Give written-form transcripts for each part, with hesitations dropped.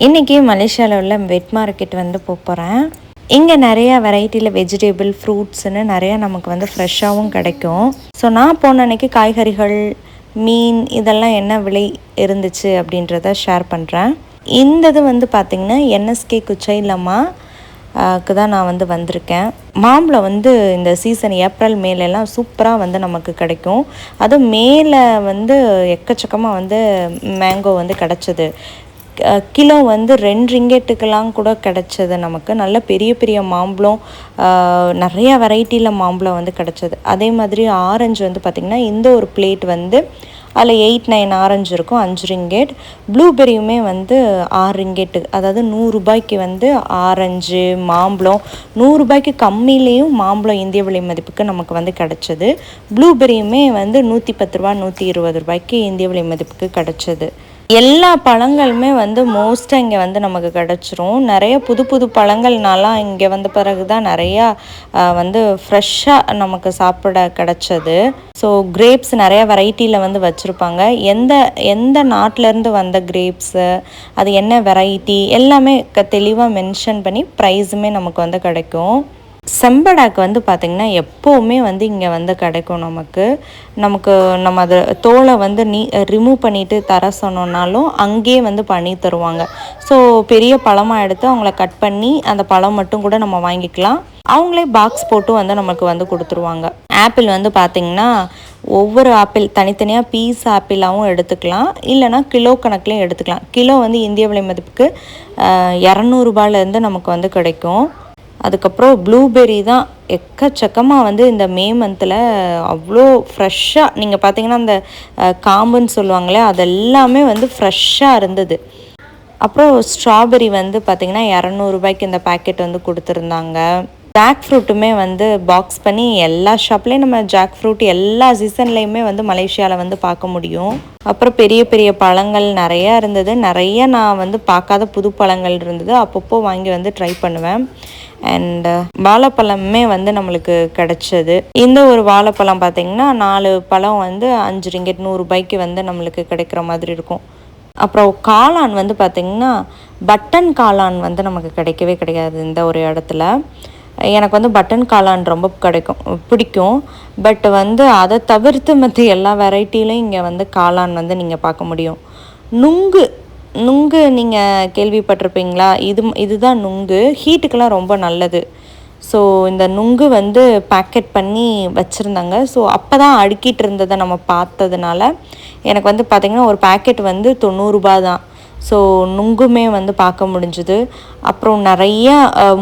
இன்றைக்கி மலேசியாவில் உள்ள வெட் மார்க்கெட் வந்து போகிறேன். இங்கே நிறையா வெரைட்டியில் வெஜிடபிள் ஃப்ரூட்ஸ்னு நிறையா நமக்கு வந்து ஃப்ரெஷ்ஷாகவும் கிடைக்கும். ஸோ நான் போன அன்றைக்கி காய்கறிகள், மீன் இதெல்லாம் என்ன விலை இருந்துச்சு அப்படின்றத ஷேர் பண்ணுறேன். இது வந்து பார்த்திங்கன்னா என்எஸ்கே குச்சைலம்மா தான் நான் வந்து வந்திருக்கேன். மாம்பழம் வந்து இந்த சீசன் ஏப்ரல் மேலெல்லாம் சூப்பராக வந்து நமக்கு கிடைக்கும். அதுவும் மேலே வந்து எக்கச்சக்கமாக வந்து மேங்கோ வந்து கிடச்சிது. கிலோ வந்து 2 ரிங்கெட்டுக்கெல்லாம் கூட கிடச்சது. நமக்கு நல்ல பெரிய பெரிய மாம்பழம், நிறையா வெரைட்டியில் மாம்பழம் வந்து கிடச்சது. அதே மாதிரி ஆரஞ்சு வந்து பார்த்திங்கன்னா இந்த ஒரு பிளேட் வந்து அதில் 8-9 ஆரஞ்சு இருக்கும், 5 ரிங்கெட். ப்ளூபெரியுமே வந்து 6 ரிங்கெட்டு, அதாவது 100 ரூபாய்க்கு வந்து ஆரஞ்சு மாம்பழம். 100 ரூபாய்க்கு கம்மியிலையும் மாம்பழம் இந்திய விலை மதிப்புக்கு நமக்கு வந்து கிடச்சிது. ப்ளூபெரியுமே வந்து 110 ரூபா 120 ரூபாய்க்கு இந்திய விலை மதிப்புக்கு கிடச்சிது. எல்லா பழங்களுமே வந்து மோஸ்ட்டாக இங்கே வந்து நமக்கு கிடச்சிரும். நிறைய புது புது பழங்கள்னாலாம் இங்கே வந்த பிறகு தான் நிறையா வந்து ஃப்ரெஷ்ஷாக நமக்கு சாப்பிட கிடச்சது. ஸோ கிரேப்ஸ் நிறையா வெரைட்டியில் வந்து வச்சுருப்பாங்க. எந்த எந்த நாட்டிலேருந்து வந்த கிரேப்ஸு, அது என்ன வெரைட்டி எல்லாமே தெளிவாக மென்ஷன் பண்ணி ப்ரைஸுமே நமக்கு வந்து கிடைக்கும். செம்படாக்கு வந்து பார்த்திங்கன்னா எப்போவுமே வந்து இங்கே வந்து கிடைக்கும். நம்ம அதை தோலை வந்து ரிமூவ் பண்ணிவிட்டு தர சொன்னோன்னாலும் அங்கேயே வந்து பண்ணி தருவாங்க. ஸோ பெரிய பழமாக எடுத்து அவங்கள கட் பண்ணி அந்த பழம் மட்டும் கூட நம்ம வாங்கிக்கலாம். அவங்களே பாக்ஸ் போட்டு வந்து நமக்கு வந்து கொடுத்துருவாங்க. ஆப்பிள் வந்து பார்த்திங்கன்னா ஒவ்வொரு ஆப்பிள் தனித்தனியாக பீஸ் ஆப்பிளாகவும் எடுத்துக்கலாம், இல்லைனா கிலோ கணக்குலையும் எடுத்துக்கலாம். கிலோ வந்து இந்திய விலை மதிப்புக்கு 200 ரூபாயிலேருந்து நமக்கு வந்து கிடைக்கும். அதுக்கப்புறம் ப்ளூபெர்ரி தான் எக்கச்சக்கமாக வந்து இந்த மே மந்தில் அவ்வளோ ஃப்ரெஷ்ஷாக, நீங்கள் பார்த்தீங்கன்னா அந்த காம்புன்னு சொல்லுவாங்களே அதெல்லாமே வந்து ஃப்ரெஷ்ஷாக இருந்தது. அப்புறம் ஸ்ட்ராபெரி வந்து பார்த்திங்கன்னா 200 ரூபாய்க்கு இந்த பேக்கெட் வந்து கொடுத்துருந்தாங்க. ஜாக் ஃப்ரூட்டுமே வந்து பாக்ஸ் பண்ணி எல்லா ஷாப்லேயும் நம்ம ஜாக் ஃப்ரூட் எல்லா சீசன்லேயுமே வந்து மலேசியாவில் வந்து பார்க்க முடியும். அப்புறம் பெரிய பெரிய பழங்கள் நிறையா இருந்தது. நிறைய நான் வந்து பார்க்காத புது பழங்கள் இருந்தது. அப்பப்போ வாங்கி வந்து ட்ரை பண்ணுவேன். அண்டு வாழைப்பழமே வந்து நம்மளுக்கு கிடச்சது. இந்த ஒரு வாழைப்பழம் பார்த்திங்கன்னா 4 பழம் வந்து 5 ரிங்கெட் 100 ரூபாய்க்கு வந்து நம்மளுக்கு கிடைக்கிற மாதிரி இருக்கும். அப்புறம் காளான் வந்து பார்த்திங்கன்னா பட்டன் காளான் வந்து நமக்கு கிடைக்கவே கிடையாது இந்த ஒரு இடத்துல. எனக்கு வந்து பட்டன் காளான் ரொம்ப பிடிக்கும். பட் வந்து அதை தவிர்த்து மற்ற எல்லா வெரைட்டிலையும் இங்கே வந்து காளான் வந்து நீங்கள் பார்க்க முடியும். நுங்கு நீங்கள் கேள்விப்பட்டிருப்பீங்களா? இதுதான் நுங்கு. ஹீட்டுக்கெல்லாம் ரொம்ப நல்லது. ஸோ இந்த நுங்கு வந்து பேக்கெட் பண்ணி வச்சுருந்தாங்க. ஸோ அப்போ தான் அடுக்கிட்டு இருந்ததை நம்ம பார்த்ததுனால எனக்கு வந்து பார்த்திங்கன்னா ஒரு பேக்கெட் வந்து 90 ரூபா தான். ஸோ நுங்குமே வந்து பார்க்க முடிஞ்சுது. அப்புறம் நிறைய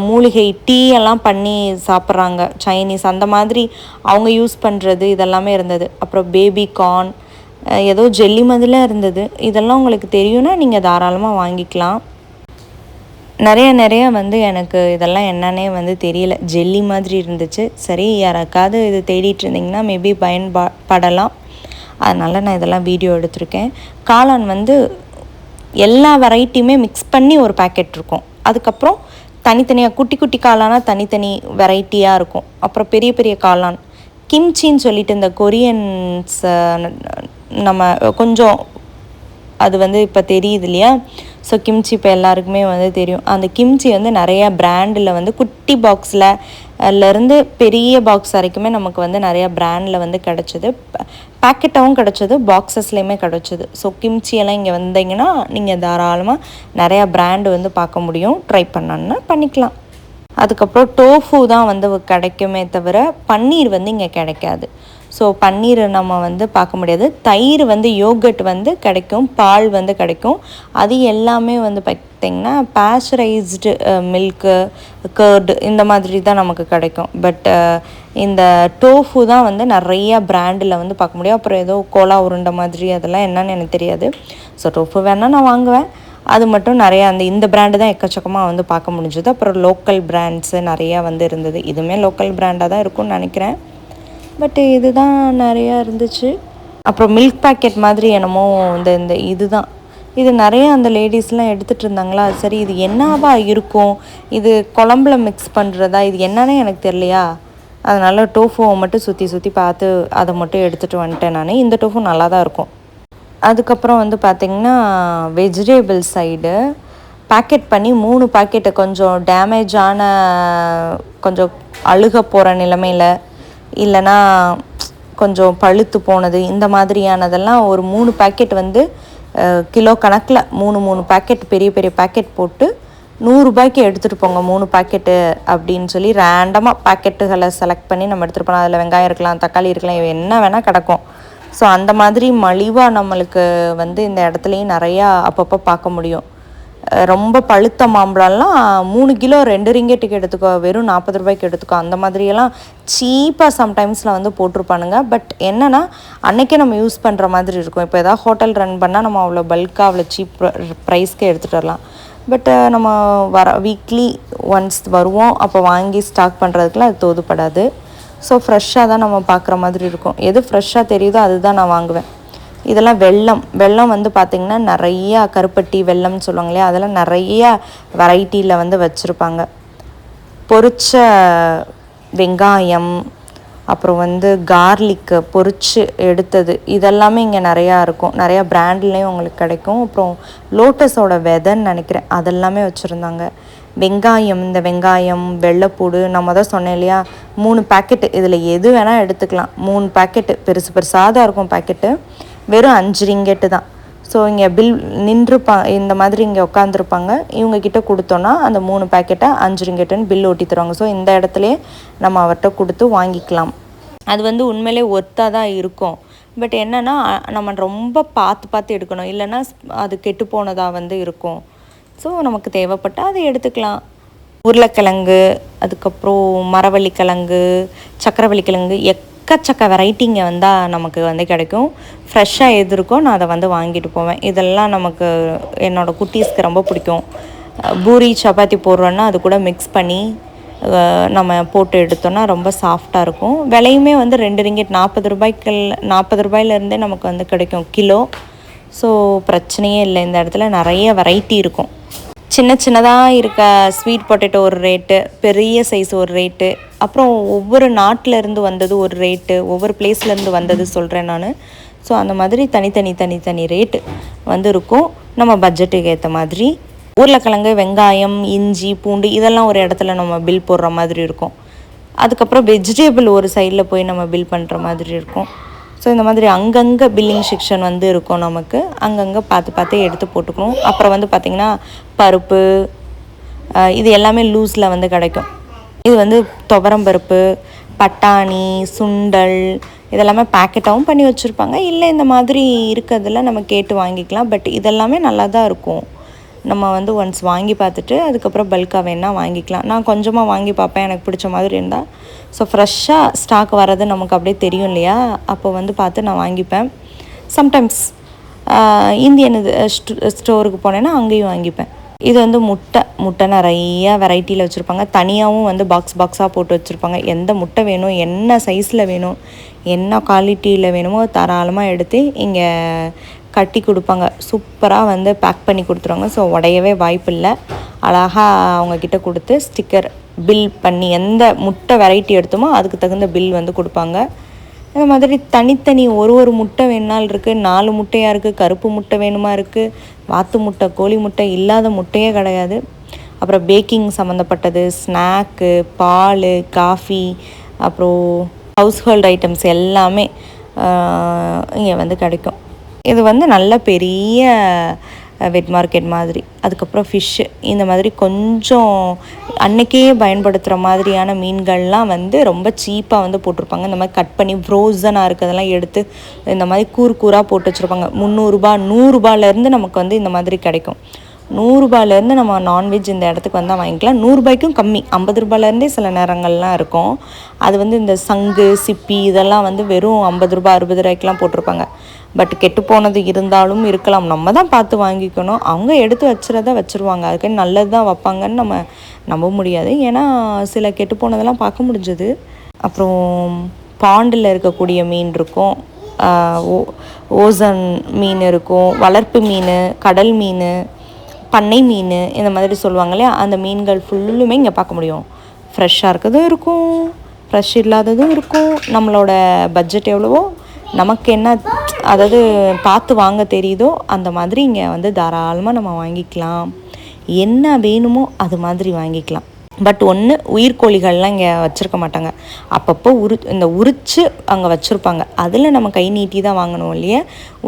மூலிகை டீ எல்லாம் பண்ணி சாப்பிட்றாங்க, சைனீஸ் அந்த மாதிரி அவங்க யூஸ் பண்ணுறது இதெல்லாமே இருந்தது. அப்புறம் பேபி கார்ன், ஏதோ ஜெல்லி மாதிரிலாம் இருந்தது. இதெல்லாம் உங்களுக்கு தெரியும்னா நீங்கள் தாராளமாக வாங்கிக்கலாம். நிறைய வந்து எனக்கு இதெல்லாம் என்னன்னே வந்து தெரியல, ஜெல்லி மாதிரி இருந்துச்சு. சரி, யாராக்காவது இது தேடிட்டு இருந்தீங்கன்னா மேபி பயன்படலாம், அதனால் நான் இதெல்லாம் வீடியோ எடுத்திருக்கேன். காளான் வந்து எல்லா வெரைட்டியுமே மிக்ஸ் பண்ணி ஒரு பேக்கெட் இருக்கும். அதுக்கப்புறம் தனித்தனியாக குட்டி குட்டி காளானாக தனித்தனி வெரைட்டியாக இருக்கும். அப்புறம் பெரிய பெரிய காளான் கிம்ச்சின்னு சொல்லிட்டு இந்த கொரியன்ஸ் நம்ம கொஞ்சம் அது வந்து இப்போ தெரியுது இல்லையா? ஸோ கிம்ச்சி இப்போ எல்லாருக்குமே வந்து தெரியும். அந்த கிம்ச்சி வந்து நிறையா பிராண்டில் வந்து குட்டி பாக்ஸ்லேருந்து பெரிய பாக்ஸ் வரைக்குமே நமக்கு வந்து நிறையா பிராண்டில் வந்து கிடச்சிது. பேக்கெட்டாகவும் கிடச்சிது, பாக்ஸஸ்லேயுமே கிடச்சிது. ஸோ கிம்ச்சியெல்லாம் இங்கே வந்தீங்கன்னா நீங்கள் தாராளமாக நிறையா பிராண்டு வந்து பார்க்க முடியும். ட்ரை பண்ணணுன்னா பண்ணிக்கலாம். அதுக்கப்புறம் டோஃபு தான் வந்து கிடைக்குமே தவிர பன்னீர் வந்து இங்கே கிடைக்காது. ஸோ பன்னீர் நம்ம வந்து பார்க்க முடியாது. தயிர் வந்து யோகட் வந்து கிடைக்கும், பால் வந்து கிடைக்கும். அது எல்லாமே வந்து பார்த்திங்கன்னா பாஸ்சரைஸ்டு மில்க்கு, கர்டு இந்த மாதிரி தான் நமக்கு கிடைக்கும். பட் இந்த டோஃபு தான் வந்து நிறையா பிராண்டில் வந்து பார்க்க முடியும். அப்புறம் ஏதோ கோலா உருண்டை மாதிரி அதெல்லாம் என்னன்னு எனக்கு தெரியாது. ஸோ டோஃபு வேணால் நான் வாங்குவேன். அது மட்டும் நிறையா இந்த பிராண்டு தான் எக்கச்சக்கமாக வந்து பார்க்க முடிஞ்சது. அப்புறம் லோக்கல் பிராண்ட்ஸு நிறையா வந்து இருந்தது. இதுவுமே லோக்கல் பிராண்டாக தான் இருக்கும்னு நினைக்கிறேன். பட் இது தான் நிறையா இருந்துச்சு. அப்புறம் மில்க் பேக்கெட் மாதிரி என்னமோ இது நிறையா அந்த லேடிஸ்லாம் எடுத்துகிட்டு இருந்தாங்களா. சரி, இது என்னவா இருக்கும், இது குழம்புல மிக்ஸ் பண்ணுறதா, இது என்னன்னே எனக்கு தெரியலையா. அதனால் டோஃபுவை மட்டும் சுற்றி பார்த்து அதை மட்டும் எடுத்துகிட்டு வந்துட்டேன் நான். இந்த டோஃபு நல்லா தான் இருக்கும். அதுக்கப்புறம் வந்து பார்த்திங்கன்னா வெஜிடேபிள் சைடு பேக்கெட் பண்ணி 3 பேக்கெட்டு கொஞ்சம் டேமேஜான, கொஞ்சம் அழுக போகிற நிலைமையில், இல்லைன்னா கொஞ்சம் பழுத்து போனது, இந்த மாதிரியானதெல்லாம் ஒரு 3 பேக்கெட் வந்து கிலோ கணக்கில் 3 பேக்கெட் பெரிய பெரிய பேக்கெட் போட்டு 100 ரூபாய்க்கு எடுத்துகிட்டு போங்க 3 பேக்கெட்டு அப்படின்னு சொல்லி ரேண்டமாக பேக்கெட்டுகளை செலக்ட் பண்ணி நம்ம எடுத்துகிட்டு போகலாம். அதில் வெங்காயம் இருக்கலாம், தக்காளி இருக்கலாம், என்ன வேணால் கிடக்கும். ஸோ அந்த மாதிரி மலிவாக நம்மளுக்கு வந்து இந்த இடத்துலையும் நிறையா அப்பப்போ பார்க்க முடியும். ரொம்ப பழுத்த மாம்பழம்லாம் 3 கிலோ 2 ரிங்கெட்டுக்கு எடுத்துக்கோ, வெறும் 40 ரூபாய்க்கு எடுத்துக்கோ, அந்த மாதிரியெல்லாம் சீப்பாக சம்டைம்ஸில் வந்து போட்டிருப்பானுங்க. பட் என்னென்னா அன்றைக்கே நம்ம யூஸ் பண்ணுற மாதிரி இருக்கும். இப்போ எதாவது ஹோட்டல் ரன் பண்ணால் நம்ம அவ்வளோ பல்காக அவ்வளோ சீப் ப்ரைஸ்க்கே எடுத்துகிட்டு வரலாம். பட் நம்ம வீக்லி ஒன்ஸ் வருவோம், அப்போ வாங்கி ஸ்டாக் பண்ணுறதுக்குலாம் அது தோதுப்படாது. ஸோ ஃப்ரெஷ்ஷாக தான் நம்ம பார்க்குற மாதிரி இருக்கும். எது ஃப்ரெஷ்ஷாக தெரியுதோ அதுதான் நான் வாங்குவேன். இதெல்லாம் வெல்லம் வந்து பார்த்திங்கன்னா நிறையா கருப்பட்டி வெல்லம்னு சொல்லுவாங்க இல்லையா, அதெல்லாம் நிறையா வெரைட்டியில் வந்து வச்சுருப்பாங்க. பொரிச்ச வெங்காயம், அப்புறம் வந்து கார்லிக்கு பொரிச்சு எடுத்தது, இதெல்லாமே இங்கே நிறையா இருக்கும். நிறையா பிராண்ட்லேயும் உங்களுக்கு கிடைக்கும். அப்புறம் லோட்டஸோட விதைன்னு நினைக்கிறேன், அதெல்லாமே வச்சுருந்தாங்க. வெங்காயம், இந்த வெங்காயம், வெள்ளைப்பூடு, நம்ம தான் சொன்னேன் இல்லையா 3 பேக்கெட்டு, இதில் எது வேணால் எடுத்துக்கலாம். 3 பேக்கெட்டு பெருசு பெருசாக தான் இருக்கும் பேக்கெட்டு, வெறும் 5 ரிங்கெட்டு தான். ஸோ இங்கே பில் இந்த மாதிரி இங்கே உட்காந்துருப்பாங்க. இவங்கக்கிட்ட கொடுத்தோன்னா அந்த 3 பேக்கெட்டை 5 ரிங்கெட்டுன்னு பில் ஓட்டி தருவாங்க. ஸோ இந்த இடத்துலையே நம்ம அவர்கிட்ட கொடுத்து வாங்கிக்கலாம். அது வந்து உண்மையிலே ஒர்த்தாக தான் இருக்கும். பட் என்னென்னா நம்ம ரொம்ப பார்த்து எடுக்கணும், இல்லைன்னா அது கெட்டு போனதாக வந்து இருக்கும். ஸோ நமக்கு தேவைப்பட்டால் அதை எடுத்துக்கலாம். உருளைக்கிழங்கு, அதுக்கப்புறம் மரவள்ளிக்கிழங்கு, சக்கரவள்ளிக்கிழங்கு, எக்கச்சக்க வெரைட்டிங்க வந்தால் நமக்கு வந்து கிடைக்கும். ஃப்ரெஷ்ஷாக எது இருக்கோ நான் அதை வந்து வாங்கிட்டு போவேன். இதெல்லாம் நமக்கு என்னோடய குட்டீஸ்க்கு ரொம்ப பிடிக்கும். பூரி சப்பாத்தி போடுறோன்னா அது கூட மிக்ஸ் பண்ணி நம்ம போட்டு எடுத்தோன்னா ரொம்ப சாஃப்டாக இருக்கும். விலையுமே வந்து 2 ரிங்கெட் 40 ரூபாயிலேருந்தே நமக்கு வந்து கிடைக்கும் கிலோ. ஸோ பிரச்சனையே இல்லை. இந்த இடத்துல நிறைய வெரைட்டி இருக்கும். சின்னதாக இருக்க ஸ்வீட் பொட்டேட்டோ ஒரு ரேட்டு, பெரிய சைஸ் ஒரு ரேட்டு, அப்புறம் ஒவ்வொரு நாட்டிலேருந்து வந்தது ஒரு ரேட்டு, ஒவ்வொரு பிளேஸ்லேருந்து வந்தது சொல்கிறேன் நான். ஸோ அந்த மாதிரி தனி ரேட்டு வந்து இருக்கும் நம்ம பட்ஜெட்டுக்கு ஏற்ற மாதிரி. உருளைக்கிழங்கு, வெங்காயம், இஞ்சி, பூண்டு இதெல்லாம் ஒரு இடத்துல நம்ம பில் போடுற மாதிரி இருக்கும். அதுக்கப்புறம் வெஜிடேபிள் ஒரு சைடில் போய் நம்ம பில் பண்ணுற மாதிரி இருக்கும். ஸோ இந்த மாதிரி அங்கங்கே பில்லிங் செக்ஷன் வந்து இருக்கும். நமக்கு அங்கங்கே பார்த்து எடுத்து போட்டுக்கணும். அப்புறம் வந்து பார்த்திங்கன்னா பருப்பு, இது எல்லாமே லூஸில் வந்து கிடைக்கும். இது வந்து துவரம்பருப்பு, பட்டாணி, சுண்டல் இதெல்லாமே பேக்கெட்டாகவும் பண்ணி வச்சுருப்பாங்க. இல்லை இந்த மாதிரி இருக்கிறதுல நம்ம கேட்டு வாங்கிக்கலாம். பட் இதெல்லாமே நல்லா தான் இருக்கும். நம்ம வந்து ஒன்ஸ் வாங்கி பார்த்துட்டு அதுக்கப்புறம் பல்காக வேணால் வாங்கிக்கலாம். நான் கொஞ்சமாக வாங்கி பார்ப்பேன், எனக்கு பிடிச்ச மாதிரி இருந்தால். ஸோ ஃப்ரெஷ்ஷாக ஸ்டாக் வர்றது நமக்கு அப்படியே தெரியும் இல்லையா, அப்போ வந்து பார்த்து நான் வாங்கிப்பேன். சம்டைம்ஸ் இந்தியன் இது ஸ்டோருக்கு போனேன்னா அங்கேயும் வாங்கிப்பேன். இது வந்து முட்டை நிறையா வெரைட்டியில் வச்சுருப்பாங்க. தனியாகவும் வந்து பாக்ஸாக போட்டு வச்சுருப்பாங்க. எந்த முட்டை வேணும், என்ன சைஸில் வேணும், என்ன குவாலிட்டியில் வேணுமோ தாராளமாக எடுத்து இங்கே கட்டி கொடுப்பாங்க. சூப்பராக வந்து பேக் பண்ணி கொடுத்துருவாங்க. ஸோ உடையவே வாய்ப்பு இல்லை. அழகாக அவங்கக்கிட்ட கொடுத்து ஸ்டிக்கர் பில் பண்ணி எந்த முட்டை வெரைட்டி எடுத்தோமோ அதுக்கு தகுந்த பில் வந்து கொடுப்பாங்க. இந்த மாதிரி தனித்தனி ஒரு முட்டை வேணாலும் இருக்குது. 4 முட்டையாக இருக்குது. கருப்பு முட்டை வேணுமா இருக்குது. வாத்து முட்டை, கோழி முட்டை இல்லாத முட்டையே கிடையாது. அப்புறம் பேக்கிங் சம்மந்தப்பட்டது, ஸ்நாக்கு, பால், காஃபி, அப்புறம் ஹவுஸ் ஹோல்ட் ஐட்டம்ஸ் எல்லாமே இங்கே வந்து கிடைக்கும். இது வந்து நல்ல பெரிய வெட் மார்க்கெட் மாதிரி. அதுக்கப்புறம் ஃபிஷ்ஷு, இந்த மாதிரி கொஞ்சம் அன்றைக்கே பயன்படுத்துகிற மாதிரியான மீன்கள்லாம் வந்து ரொம்ப சீப்பாக வந்து போட்டிருப்பாங்க. இந்த மாதிரி கட் பண்ணி ஃப்ரோசனாக இருக்கிறதெல்லாம் எடுத்து இந்த மாதிரி கூறாக போட்டு வச்சுருப்பாங்க. 300 100 நமக்கு வந்து இந்த மாதிரி கிடைக்கும். 100 நம்ம நான்வெஜ் இந்த இடத்துக்கு வந்தால் வாங்கிக்கலாம். 100 கம்மி, 50 சில நேரங்கள்லாம் இருக்கும். அது வந்து இந்த சங்கு, சிப்பி இதெல்லாம் வந்து வெறும் 50 60 போட்டிருப்பாங்க. பட் கெட்டு போனது இருந்தாலும் இருக்கலாம், நம்ம தான் பார்த்து வாங்கிக்கணும். அவங்க எடுத்து வச்சுருவாங்க, அதுக்கு நல்லது தான் வைப்பாங்கன்னு நம்ம நம்ப முடியாது. ஏன்னா சில கெட்டு போனதெல்லாம் பார்க்க முடிஞ்சது. அப்புறம் பாண்டில் இருக்கக்கூடிய மீன் இருக்கும், ஓசன் மீன் இருக்கும், வளர்ப்பு மீன், கடல் மீன், பண்ணை மீன், இந்த மாதிரி சொல்லுவாங்க இல்லையா, அந்த மீன்கள் ஃபுல்லுமே இங்கே பார்க்க முடியும். ஃப்ரெஷ்ஷாக இருக்கிறதும் இருக்கும், ஃப்ரெஷ் இல்லாததும் இருக்கும். நம்மளோட பட்ஜெட் எவ்வளவோ, நமக்கு என்ன அதாவது பார்த்து வாங்க தெரியுதோ அந்த மாதிரி இங்கே வந்து தாராளமாக நம்ம வாங்கிக்கலாம். என்ன வேணுமோ அது மாதிரி வாங்கிக்கலாம். பட் ஒன்று, உயிர்கோழிகள்லாம் இங்கே வச்சுருக்க மாட்டாங்க. அப்பப்போ இந்த உரித்து அங்கே வச்சுருப்பாங்க. அதில் நம்ம கை நீட்டி தான் வாங்கணும் இல்லையா.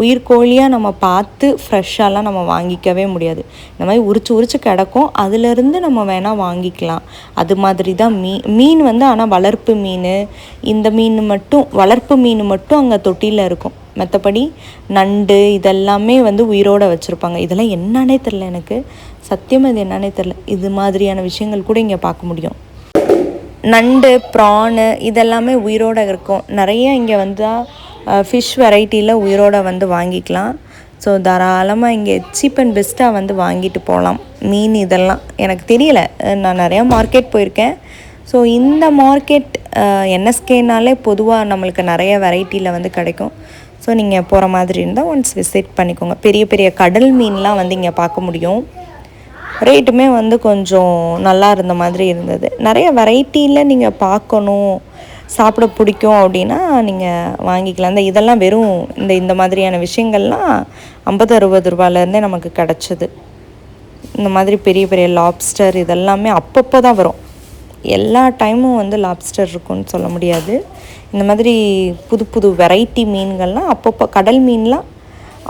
உயிர்கோழியாக நம்ம பார்த்து ஃப்ரெஷ்ஷாலாம் நம்ம வாங்கிக்கவே முடியாது. இந்த மாதிரி உரித்து கிடக்கும், அதிலேருந்து நம்ம வேணால் வாங்கிக்கலாம். அது மாதிரி தான் மீன் வந்து ஆனால் வளர்ப்பு மீன், இந்த மீன் மட்டும் வளர்ப்பு மீன் மட்டும் அங்கே தொட்டியில் இருக்கும். மற்றபடி நண்டு இதெல்லாமே வந்து உயிரோடு வச்சுருப்பாங்க. இதெல்லாம் என்னன்னே தெரில எனக்கு, சத்தியமாக இது என்னன்னே தெரில. இது மாதிரியான விஷயங்கள் கூட இங்கே பார்க்க முடியும். நண்டு, ப்ரானு இதெல்லாமே உயிரோடு இருக்கும். நிறைய இங்கே வந்தால் ஃபிஷ் வெரைட்டியில் உயிரோடு வந்து வாங்கிக்கலாம். ஸோ தாராளமாக இங்கே சீப் அண்ட் பெஸ்ட்டாக வந்து வாங்கிட்டு போகலாம். மீன் இதெல்லாம் எனக்கு தெரியலை, நான் நிறையா மார்க்கெட் போயிருக்கேன். ஸோ இந்த மார்க்கெட் என்எஸ்கேனாலே பொதுவாக நம்மளுக்கு நிறைய வெரைட்டியில் வந்து கிடைக்கும். ஸோ நீங்கள் போகிற மாதிரி இருந்தால் ஒன்ஸ் விசிட் பண்ணிக்கோங்க. பெரிய பெரிய கடல் மீன்லாம் வந்து இங்கே பார்க்க முடியும். ரேட்டுமே வந்து கொஞ்சம் நல்லா இருந்த மாதிரி இருந்தது. நிறைய வெரைட்டியில் நீங்கள் பார்க்கணும், சாப்பிட பிடிக்கும் அப்படின்னா நீங்கள் வாங்கிக்கலாம். இதெல்லாம் வெறும் இந்த மாதிரியான விஷயங்கள்லாம் 50-60 ரூபாயிலேருந்தே நமக்கு கிடச்சிது. இந்த மாதிரி பெரிய பெரிய லாப்ஸ்டர் இதெல்லாமே அப்பப்போ தான் வரும். எல்லா டைமும் வந்து லாப்ஸ்டர் இருக்குன்னு சொல்ல முடியாது. இந்த மாதிரி புது புது வெரைட்டி மீன்கள்லாம் அப்பப்போ, கடல் மீன்லாம்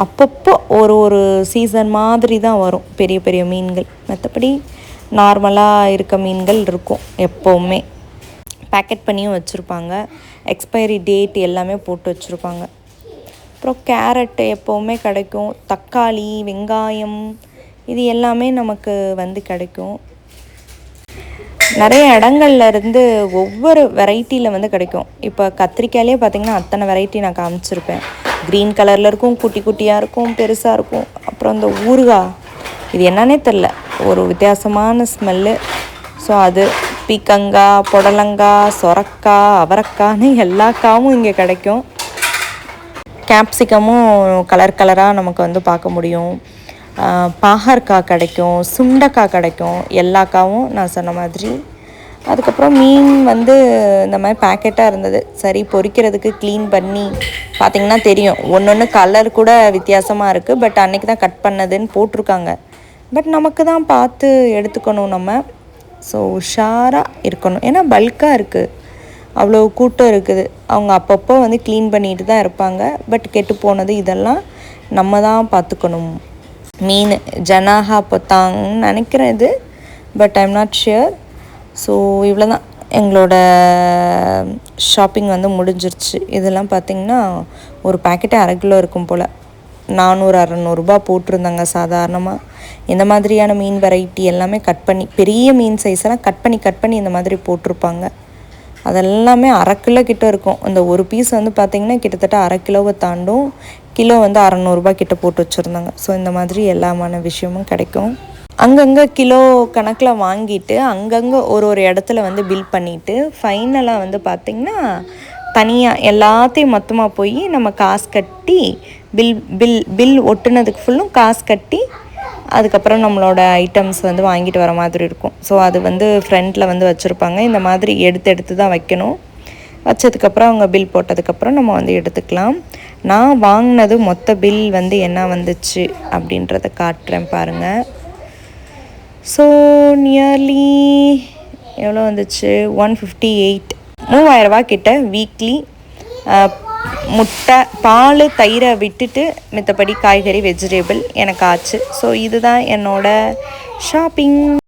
அப்பப்போ ஒரு சீசன் மாதிரி தான் வரும் பெரிய பெரிய மீன்கள். மற்றபடி நார்மலாக இருக்க மீன்கள் இருக்கும் எப்போவுமே. பேக்கெட் பண்ணியும் வச்சுருப்பாங்க, எக்ஸ்பைரி டேட் எல்லாமே போட்டு வச்சுருப்பாங்க. அப்புறம் கேரட்டு எப்போவுமே கிடைக்கும், தக்காளி, வெங்காயம் இது எல்லாமே நமக்கு வந்து கிடைக்கும். நிறைய இடங்கள்ல இருந்து ஒவ்வொரு வெரைட்டியில் வந்து கிடைக்கும். இப்போ கத்திரிக்காயிலே பார்த்திங்கன்னா அத்தனை வெரைட்டி நான் காமிச்சிருப்பேன். க்ரீன் கலரில் இருக்கும், குட்டி குட்டியாக இருக்கும், பெருசாக இருக்கும். அப்புறம் இந்த ஊறுகாய், இது என்னன்னே தெரில, ஒரு வித்தியாசமான ஸ்மெல்லு. ஸோ அது பீக்கங்காய், புடலங்காய், சொரக்காய், அவரைக்கான்னு எல்லா காவும் இங்கே கிடைக்கும். கேப்சிகமும் கலர் கலராக நமக்கு வந்து பார்க்க முடியும். பாகற்காய் கிடைக்கும், சுண்டைக்காய் கிடைக்கும், எல்லா காவும் நான் சொன்ன மாதிரி. அதுக்கப்புறம் மீன் வந்து இந்த மாதிரி பேக்கெட்டாக இருந்தது. சரி, பொரிக்கிறதுக்கு க்ளீன் பண்ணி பார்த்திங்கன்னா தெரியும், ஒன்று கலர் கூட வித்தியாசமாக இருக்குது. பட் அன்றைக்கி தான் கட் பண்ணதுன்னு போட்டிருக்காங்க. பட் நமக்கு தான் பார்த்து எடுத்துக்கணும் நம்ம. ஸோ உஷாராக இருக்கணும், ஏன்னா பல்காக இருக்குது, அவ்வளோ கூட்டம் இருக்குது. அவங்க அப்பப்போ வந்து க்ளீன் பண்ணிட்டு தான் இருப்பாங்க. பட் கெட்டு போனது இதெல்லாம் நம்ம தான் பார்த்துக்கணும். மீன் ஜனாஹா பொத்தாங்கன்னு நினைக்கிறேன் இது, but I'm not sure. So இவ்வளோ தான் எங்களோட ஷாப்பிங் வந்து முடிஞ்சிருச்சு. இதெல்லாம் பார்த்திங்கன்னா ஒரு பேக்கெட்டே 1/2 கிலோ இருக்கும் போல். 400-600 ரூபா போட்டிருந்தாங்க சாதாரணமாக. இந்த மாதிரியான மீன் வெரைட்டி எல்லாமே கட் பண்ணி, பெரிய மீன் சைஸெல்லாம் கட் பண்ணி இந்த மாதிரி போட்டிருப்பாங்க. அதெல்லாமே 1/2 கிலோ கிட்ட இருக்கும். அந்த ஒரு பீஸ் வந்து பார்த்திங்கன்னா கிட்டத்தட்ட 1/2 கிலோவை தாண்டும். கிலோ வந்து 600 ரூபா கிட்ட போட்டு வச்சுருந்தாங்க. ஸோ இந்த மாதிரி எல்லாமான விஷயமும் கிடைக்கும். அங்கங்கே கிலோ கணக்கில் வாங்கிட்டு அங்கங்கே ஒரு இடத்துல வந்து பில் பண்ணிவிட்டு ஃபைனலாக வந்து பார்த்திங்கன்னா தனியாக எல்லாத்தையும் மொத்தமாக போய் நம்ம காசு கட்டி பில் ஒட்டுனதுக்கு ஃபுல்லும் காசு கட்டி அதுக்கப்புறம் நம்மளோட ஐட்டம்ஸ் வந்து வாங்கிட்டு வர மாதிரி இருக்கும். ஸோ அது வந்து ஃப்ரண்ட்டில் வந்து வச்சுருப்பாங்க. இந்த மாதிரி எடுத்து தான் வைக்கணும். வச்சதுக்கப்புறம் அவங்க பில் போட்டதுக்கப்புறம் நம்ம வந்து எடுத்துக்கலாம். நான் வாங்கினது மொத்த பில் வந்து என்ன வந்துச்சு அப்படின்றத காட்டுறேன் பாருங்கள். ஸோ நியர்லி எவ்வளோ வந்துச்சு, 158, 3000 ரூபா கிட்ட வீக்லி. முட்டை, பால், தயிரை விட்டுட்டு மித்தபடி காய்கறி, வெஜிடபிள் எனக்கு ஆச்சு. ஸோ இதுதான் என்னோட ஷாப்பிங்.